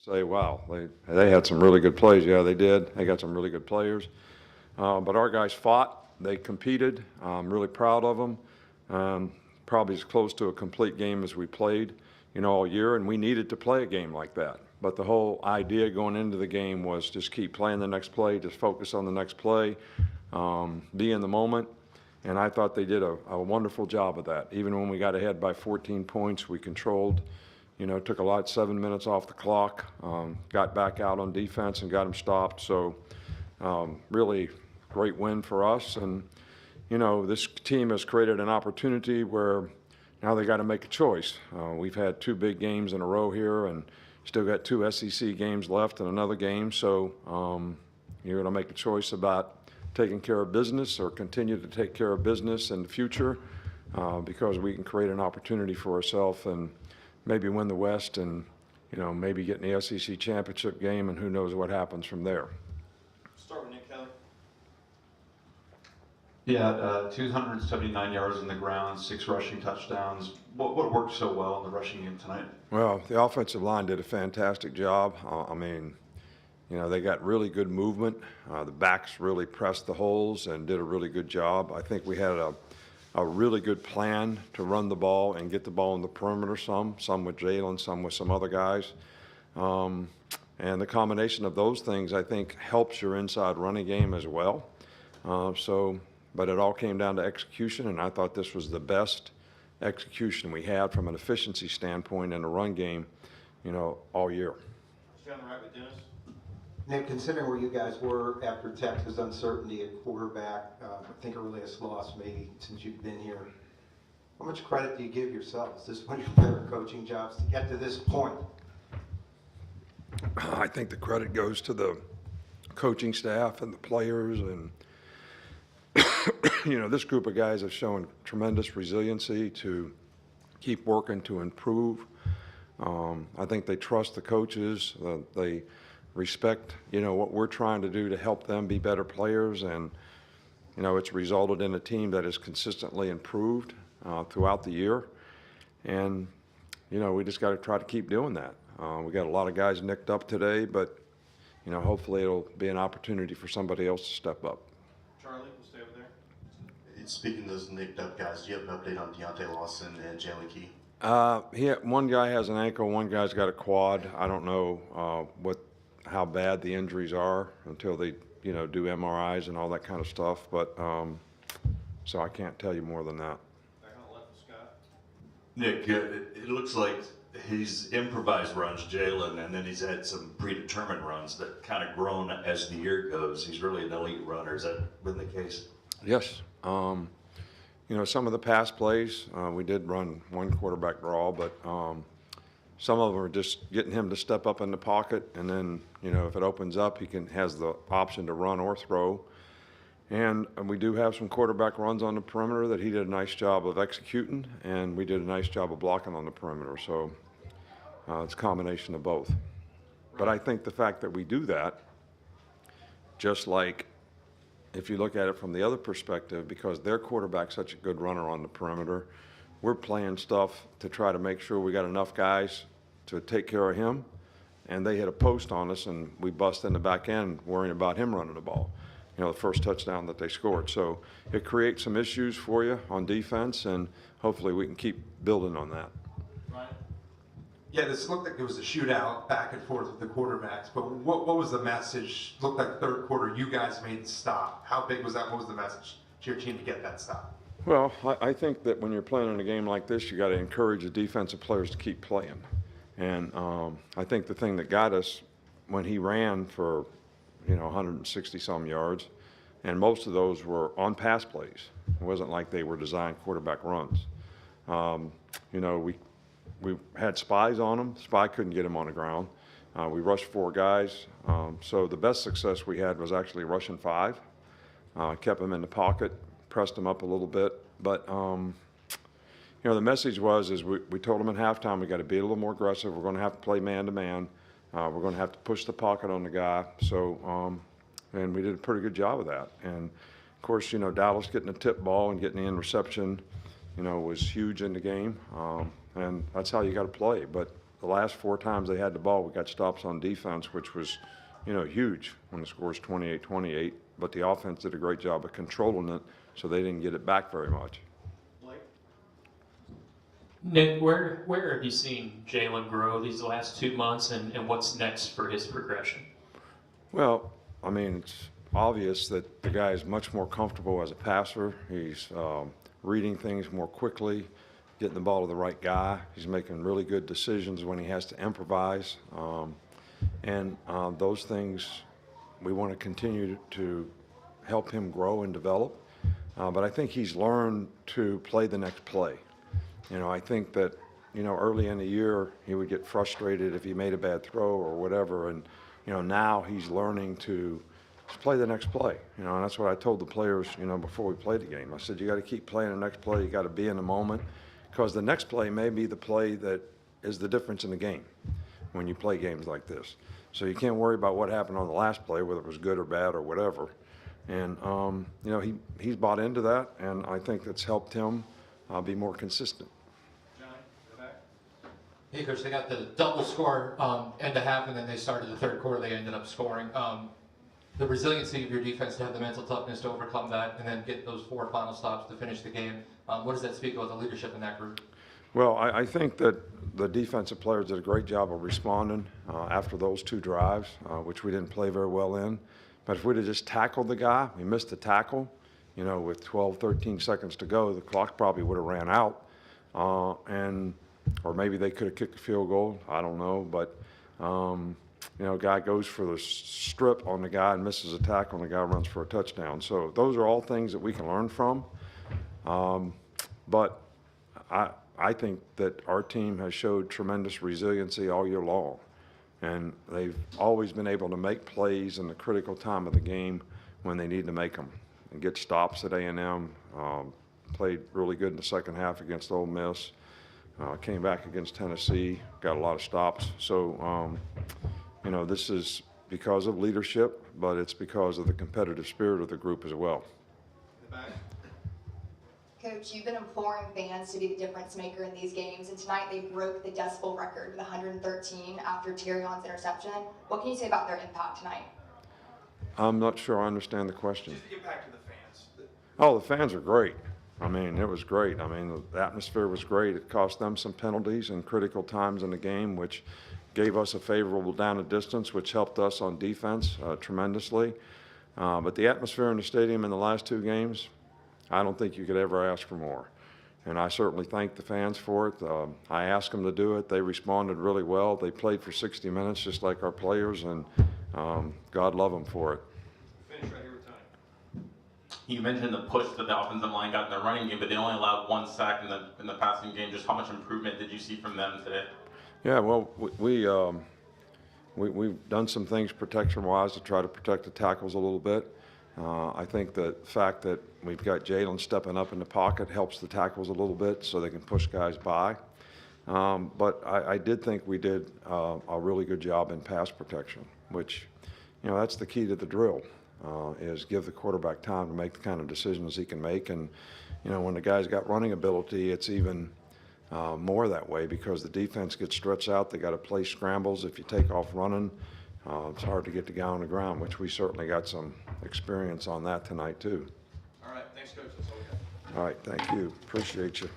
say, wow, they had some really good plays. Yeah, they did. They got some really good players. But our guys fought. They competed. I'm really proud of them. Probably as close to a complete game as we played, all year, and we needed to play a game like that. But the whole idea going into the game was just keep playing the next play, just focus on the next play, be in the moment. And I thought they did a wonderful job of that. Even when we got ahead by 14 points, we controlled, took a lot, 7 minutes off the clock, got back out on defense and got them stopped. So really great win for us. And, this team has created an opportunity where now they got to make a choice. We've had 2 big games in a row here and still got 2 SEC games left and another game. So you're going to make a choice about taking care of business or continue to take care of business in the future because we can create an opportunity for ourselves and maybe win the West and, maybe get in the SEC championship game, and who knows what happens from there. Start with Nick Kelly. Yeah, 279 yards on the ground, 6 rushing touchdowns. What worked so well in the rushing game tonight? Well, the offensive line did a fantastic job. They got really good movement. The backs really pressed the holes and did a really good job. I think we had a really good plan to run the ball and get the ball in the perimeter some with Jalen, some with some other guys. And the combination of those things, I think, helps your inside running game as well. But it all came down to execution, and I thought this was the best execution we had from an efficiency standpoint in the run game, all year. Stay on the right with Dennis. Nick, considering where you guys were after Texas uncertainty at quarterback, I think earliest loss maybe since you've been here, how much credit do you give yourself? Is this one of your better coaching jobs to get to this point? I think the credit goes to the coaching staff and the players, and this group of guys have shown tremendous resiliency to keep working to improve. I think they trust the coaches. They respect, what we're trying to do to help them be better players, and it's resulted in a team that has consistently improved throughout the year. And we just got to try to keep doing that. We got a lot of guys nicked up today, but hopefully it'll be an opportunity for somebody else to step up. Charlie, we'll stay over there. Speaking of those nicked up guys, do you have an update on Deontay Lawson and Jalen Key? One guy has an ankle, one guy's got a quad. I don't know how bad the injuries are until they do MRIs and all that kind of stuff, but so I can't tell you more than that. Back on the left with Scott. Nick, it looks like he's improvised runs, Jalen, and then he's had some predetermined runs that kind of grown as the year goes. He's really an elite runner. Has that been the case? Yes. Some of the pass plays, we did run one quarterback draw, but some of them are just getting him to step up in the pocket, and then, if it opens up, he has the option to run or throw. And we do have some quarterback runs on the perimeter that he did a nice job of executing, and we did a nice job of blocking on the perimeter. So it's a combination of both. But I think the fact that we do that, just like if you look at it from the other perspective, because their quarterback's such a good runner on the perimeter, we're playing stuff to try to make sure we got enough guys to take care of him. And they hit a post on us, and we bust in the back end worrying about him running the ball. The first touchdown that they scored. So it creates some issues for you on defense, and hopefully we can keep building on that. Ryan? Yeah, this looked like it was a shootout back and forth with the quarterbacks, but what was the message? Looked like third quarter, you guys made the stop. How big was that? What was the message to your team to get that stop? Well, I think that when you're playing in a game like this, you got to encourage the defensive players to keep playing. And I think the thing that got us when he ran for 160-some yards, and most of those were on pass plays. It wasn't like they were designed quarterback runs. We had spies on him. Spy couldn't get him on the ground. We rushed 4 guys. So the best success we had was actually rushing 5. Kept him in the pocket, pressed him up a little bit. But, the message was we told him at halftime we got to be a little more aggressive. We're going to have to play man-to-man. We're going to have to push the pocket on the guy. So, and we did a pretty good job of that. And, of course, Dallas getting a tip ball and getting the interception, was huge in the game. And that's how you got to play. But the last 4 times they had the ball, we got stops on defense, which was, huge when the score is 28-28. But the offense did a great job of controlling it, so they didn't get it back very much. Blake? Nick, where have you seen Jalen grow these last 2 months, and what's next for his progression? Well, I mean, it's obvious that the guy is much more comfortable as a passer. He's reading things more quickly, getting the ball to the right guy. He's making really good decisions when he has to improvise. And those things, we want to continue to help him grow and develop. But I think he's learned to play the next play. I think that, early in the year, he would get frustrated if he made a bad throw or whatever. And, now he's learning to play the next play. And that's what I told the players, before we played the game. I said, you got to keep playing the next play. You got to be in the moment, because the next play may be the play that is the difference in the game when you play games like this. So you can't worry about what happened on the last play, whether it was good or bad or whatever. And, he's bought into that, and I think that's helped him be more consistent. Johnny, in the back? Hey, Coach, they got the double score end of half, and then they started the third quarter, they ended up scoring. The resiliency of your defense to have the mental toughness to overcome that and then get those 4 final stops to finish the game, what does that speak about the leadership in that group? Well, I think that the defensive players did a great job of responding after those 2 drives, which we didn't play very well in. But if we'd have just tackled the guy, we missed the tackle, with 12, 13 seconds to go, the clock probably would have ran out. Or maybe they could have kicked a field goal. I don't know. But, guy goes for the strip on the guy and misses a tackle, and the guy runs for a touchdown. So those are all things that we can learn from. But I think that our team has showed tremendous resiliency all year long. And they've always been able to make plays in the critical time of the game when they need to make them. And get stops at A&M, played really good in the second half against Ole Miss, came back against Tennessee, got a lot of stops. So, this is because of leadership, but it's because of the competitive spirit of the group as well. In the back? Coach, you've been imploring fans to be the difference maker in these games, and tonight they broke the decibel record with 113 after Tyrion's interception. What can you say about their impact tonight? I'm not sure I understand the question. Just the impact of the fans. Oh, the fans are great. I mean, it was great. I mean, the atmosphere was great. It cost them some penalties in critical times in the game, which gave us a favorable down and distance, which helped us on defense tremendously. But the atmosphere in the stadium in the last 2 games, I don't think you could ever ask for more. And I certainly thank the fans for it. I asked them to do it. They responded really well. They played for 60 minutes just like our players, and God love them for it. Finish right here with Tony. You mentioned the push that the offensive line got in the running game, but they only allowed 1 sack in the passing game. Just how much improvement did you see from them today? Yeah, well, we've done some things protection-wise to try to protect the tackles a little bit. I think the fact that we've got Jalen stepping up in the pocket helps the tackles a little bit so they can push guys by. But I did think we did a really good job in pass protection, which, that's the key to the drill, is give the quarterback time to make the kind of decisions he can make. And, when the guy's got running ability, it's even more that way because the defense gets stretched out. They got to play scrambles. If you take off running, it's hard to get the guy on the ground, which we certainly got some experience on that tonight too. All right, thanks, Coach. That's all we got. All right, thank you. Appreciate you.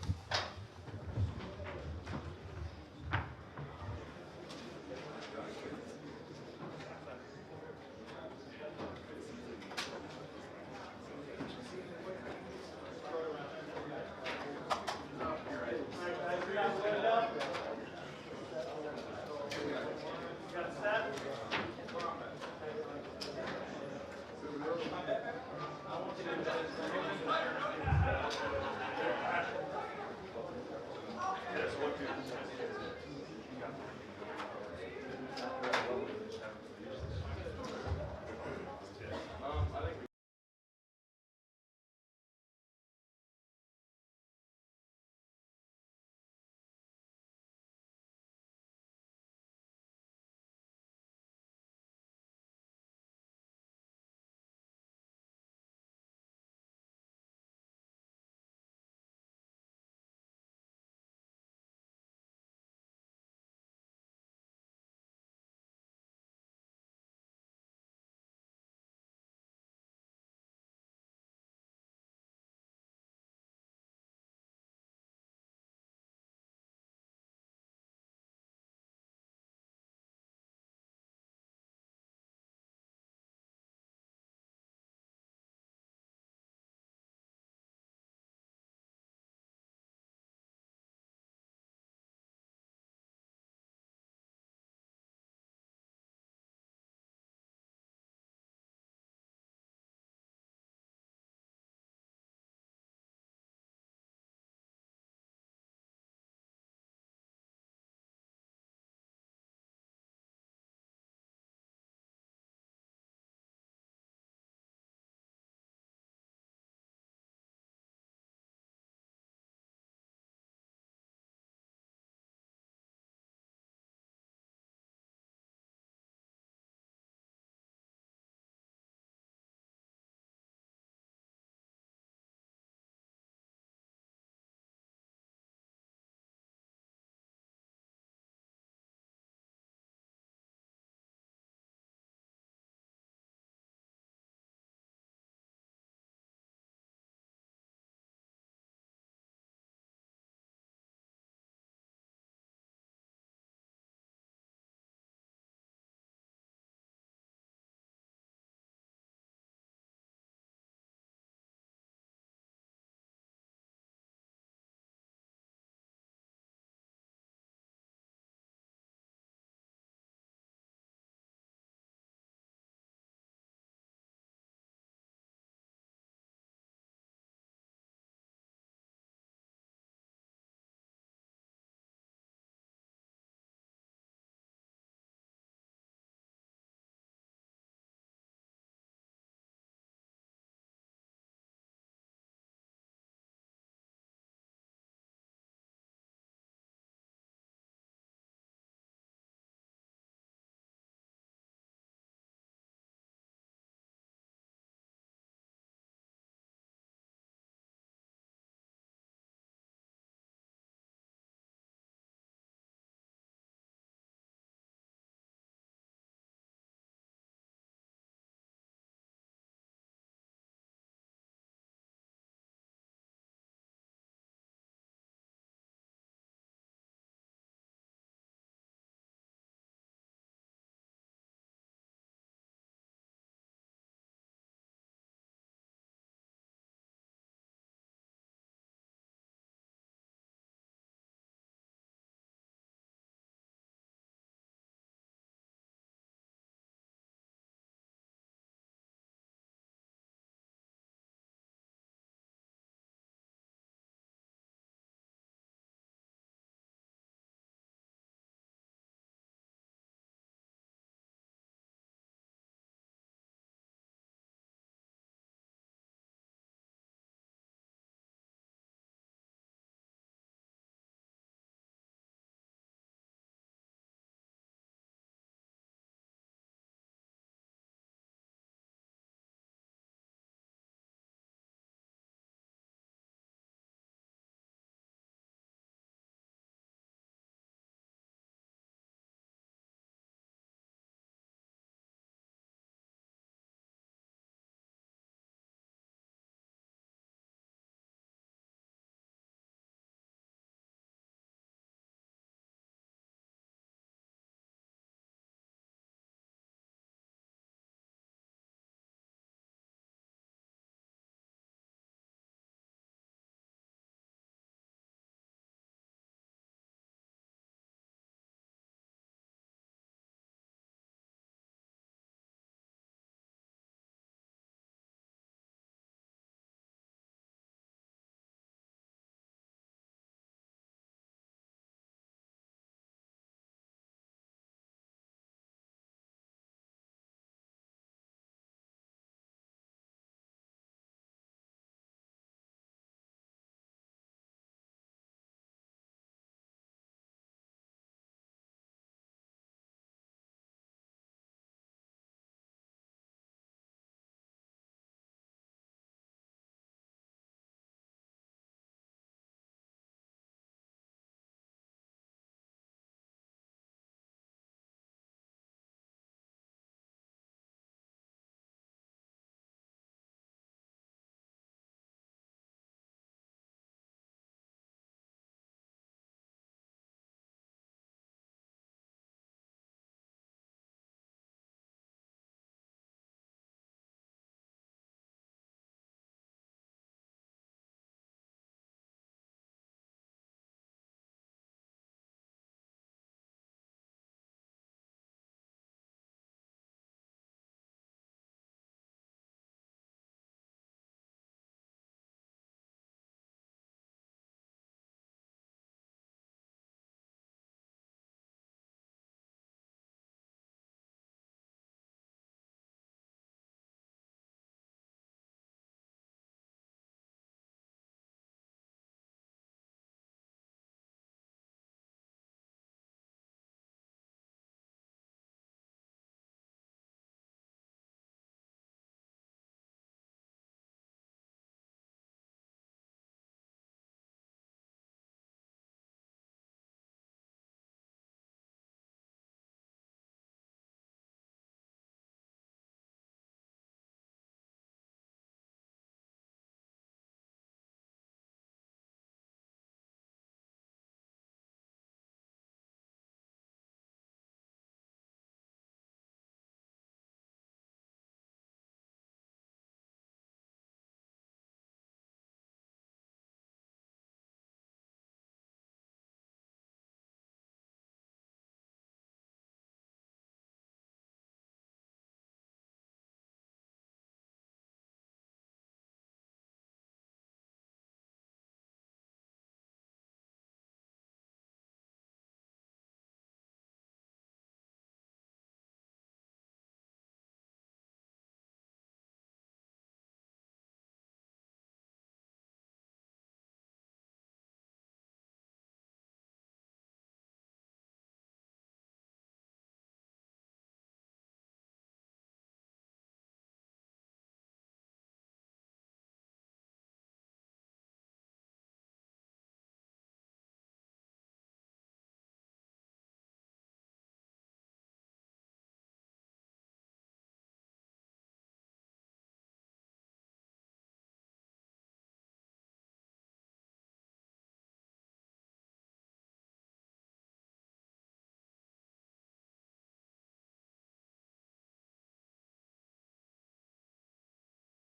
Yes, what